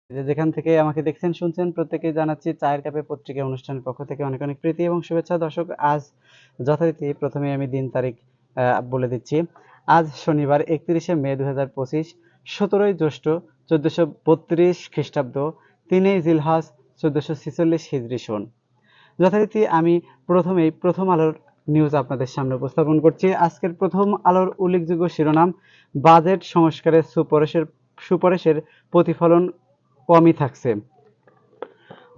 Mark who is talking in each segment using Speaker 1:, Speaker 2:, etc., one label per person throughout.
Speaker 1: যেখান থেকে আমাকে দেখছেন শুনছেন প্রত্যেকেই জানাচ্ছি চায়ের কাপে পত্রিকা অনুষ্ঠানের পক্ষ থেকে অনেক অনেক প্রীতি এবং শুভেচ্ছা। দর্শক, আজ যথারীতি প্রথমে আমি দিন তারিখ বলে দিচ্ছি। আজ শনিবার 31শে মে 2025, 17ই জ্যৈষ্ঠ 1432 খ্রিস্টাব্দ, 3ই জিলহজ 1446 হিজরি সন। যথারীতি আমি প্রথমেই প্রথম আলোর নিউজ আপনাদের সামনে উপস্থাপন করছি। আজকের প্রথম আলোর উল্লেখযোগ্য শিরোনাম: বাজেট সংস্কারের সুপারিশের প্রতিফলন কমই থাকছে।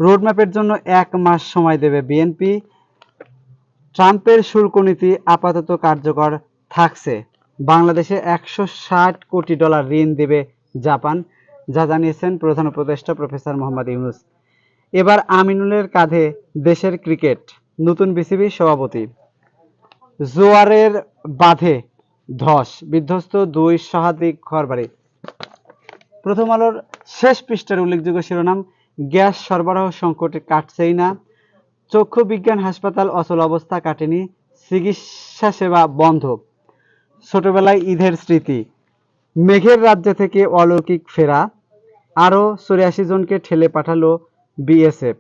Speaker 1: রোডম্যাপের জন্য 1 মাস সময় দেবে বিএনপি। ট্রাম্পের শুল্ক নীতি আপাতত কার্যকর থাকছে। বাংলাদেশে $160 কোটি ঋণ দেবে জাপান, যা জানিয়েছেন প্রধান উপদেষ্টা প্রফেসর মোহাম্মদ ইউনূস। এবার আমিনুলের কাঁধে দেশের ক্রিকেট, নতুন বিসিবি সভাপতি। জোয়ারের বাঁধে ধস, বিধ্বস্ত 2 শতাধিক ঘরবাড়ি। প্রথম আলোর শেষ পৃষ্ঠার উল্লেখযোগ্য শিরোনাম: গ্যাস সরবরাহ সংকট কাটছেই না। চক্ষু বিজ্ঞান হাসপাতাল অচল অবস্থা কাটেনি, চিকিৎসা সেবা বন্ধ। ছোটবেলায় ঈদের স্মৃতি, মেঘের রাজ্য থেকে অলৌকিক ফেরা, আরও 84 জনকে ঠেলে পাঠালো বিএসএফ।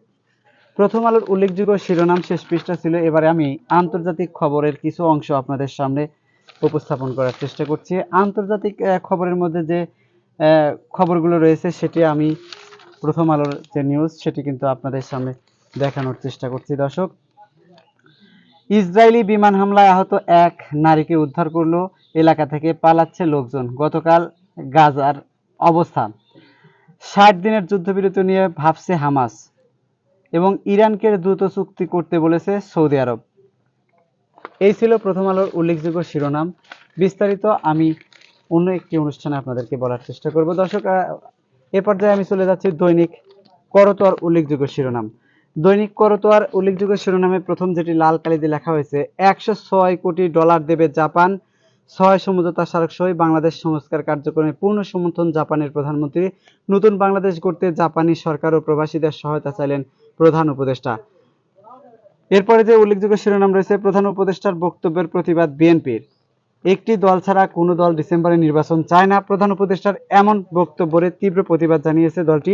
Speaker 1: প্রথম আলোর উল্লেখযোগ্য শিরোনাম শেষ পৃষ্ঠা ছিল। এবারে আমি আন্তর্জাতিক খবরের কিছু অংশ আপনাদের সামনে উপস্থাপন করার চেষ্টা করছি। আন্তর্জাতিক খবরের মধ্যে যে খবরগুলো রয়েছে সেটি আমি প্রথম আলোর যে নিউজ সেটি কিন্তু আপনাদের সামনে দেখানোর চেষ্টা করছি। দর্শক, ইসরায়েলি বিমান হামলায় আহত 1 নারীকে উদ্ধার করলো, এলাকা থেকে পালাচ্ছে লোকজন। গতকাল গাজার অবস্থা: 60 দিনের যুদ্ধবিরতি নিয়ে ভাবছে হামাস এবং ইরানকে দ্রুত চুক্তি করতে বলেছে সৌদি আরব। এই ছিল প্রথম আলোর উল্লেখযোগ্য শিরোনাম। বিস্তারিত আমি অন্য একটি অনুষ্ঠানে আপনাদেরকে বলার চেষ্টা করব। দর্শক, এ পর্যায়ে আমি চলে যাচ্ছি দৈনিক করতোয়ার উল্লেখযোগ্য শিরোনাম। দৈনিক করতোয়ার উল্লেখযোগ্য শিরোনামে প্রথম যেটি লাল কালি দিয়ে লেখা হয়েছে: $106 কোটি দেবে জাপান, 6 সমঝোতা স্মারক সই, বাংলাদেশ সংস্কার কার্যক্রমে পূর্ণ সমর্থন জাপানের প্রধানমন্ত্রী। নতুন বাংলাদেশ গড়তে জাপানি সরকার ও প্রবাসীদের সহায়তা চাইলেন প্রধান উপদেষ্টা। এরপরে যে উল্লেখযোগ্য শিরোনাম রয়েছে: প্রধান উপদেষ্টার বক্তব্যের প্রতিবাদ বিএনপির। একটি দল ছাড়া কোনো দল ডিসেম্বরে নির্বাচন চায় না। প্রধান উপদেষ্টার এমন বক্তব্যের তীব্র প্রতিবাদ জানিয়েছে দলটি।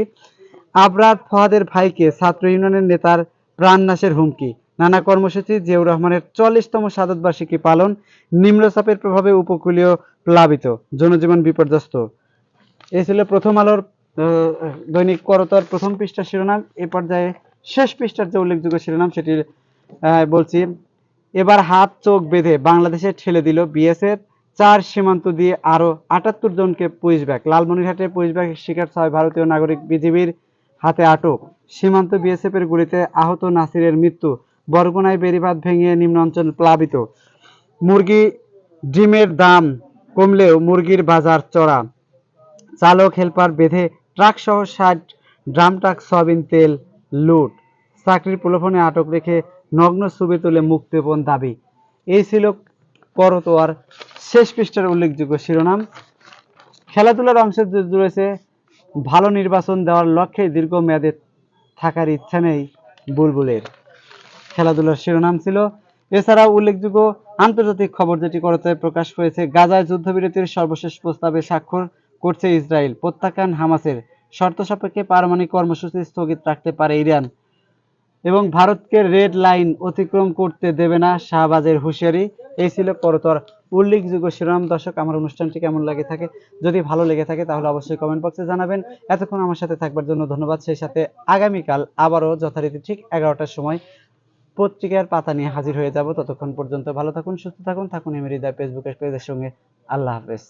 Speaker 1: আবরার ফাহাদের ভাইকে ছাত্র ইউনিয়নের নেতার প্রাণনাশের হুমকি। নানা কর্মসূচি। জিয়াউর রহমানের 40তম শাহাদত বার্ষিকী পালন। নিম্নচাপের প্রভাবে উপকূলীয় প্লাবিত, জনজীবন বিপর্যস্ত। এই ছিল প্রথম আলোর দৈনিক করতোয়ার প্রথম পৃষ্ঠার শিরোনাম। এ পর্যায়ে শেষ পৃষ্ঠার যে উল্লেখযোগ্য শিরোনাম সেটি বলছি: এবার হাত চোখ বেঁধে বাংলাদেশে ঠেলে দিল বিএসএফ। 4 সীমান্ত দিয়ে আরো 78 জনকে পুশব্যাক। লালমনিরহাটে পুশব্যাকের শিকার 6 ভারতীয় নাগরিক বিজিবির হাতে আটক। সীমান্ত বিএসএফ এর গুলিতে আহত নাসিরের মৃত্যু। বরগুনায় বেড়িবাঁধ ভেঙে নিম্নাঞ্চল প্লাবিত। মুরগি ডিমের দাম কমলেও মুরগির বাজার চড়া। চালক হেলপার বেঁধে ট্রাক সহ 60 ড্রাম ট্রাক সয়াবিন তেল লুট। চাকরির প্রলোভনে আটক রেখে নগ্ন ছবি তুলে মুক্তিপণ দাবি। এই ছিল করতোয়ার শেষ পৃষ্ঠার উল্লেখযোগ্য শিরোনাম। খেলাধুলার অংশে রয়েছে: ভালো নির্বাচন দেওয়ার লক্ষ্যে দীর্ঘমেয়াদে থাকার ইচ্ছা নেই বুলবুলের। খেলাধুলার শিরোনাম ছিল। এছাড়াও উল্লেখযোগ্য আন্তর্জাতিক খবর যেটি করতোয়ায় প্রকাশ হয়েছে: গাজায় যুদ্ধবিরতির সর্বশেষ প্রস্তাবে স্বাক্ষর করছে ইসরায়েল। প্রত্যাখ্যান হামাসের। শর্ত সাপেক্ষে পারমাণবিক কর্মসূচি স্থগিত রাখতে পারে ইরান এবং ভারতকে রেড লাইন অতিক্রম করতে দেবে না শাহবাজের হুঁশিয়ারি। এই ছিল করতোয়ার উল্লেখযোগ্য শিরোনাম। দর্শক, আমার অনুষ্ঠানটি কেমন লাগে থাকে, যদি ভালো লেগে থাকে তাহলে অবশ্যই কমেন্ট বক্সে জানাবেন। এতক্ষণ আমার সাথে থাকবার জন্য ধন্যবাদ। সেই সাথে আগামীকাল আবারও যথারীতি ঠিক 11টার সময় পত্রিকার পাতা নিয়ে হাজির হয়ে যাব। ততক্ষণ পর্যন্ত ভালো থাকুন, সুস্থ থাকুন। থাকুন এমএ হৃদয় ফেসবুক পেজের সঙ্গে। আল্লাহ হাফেজ।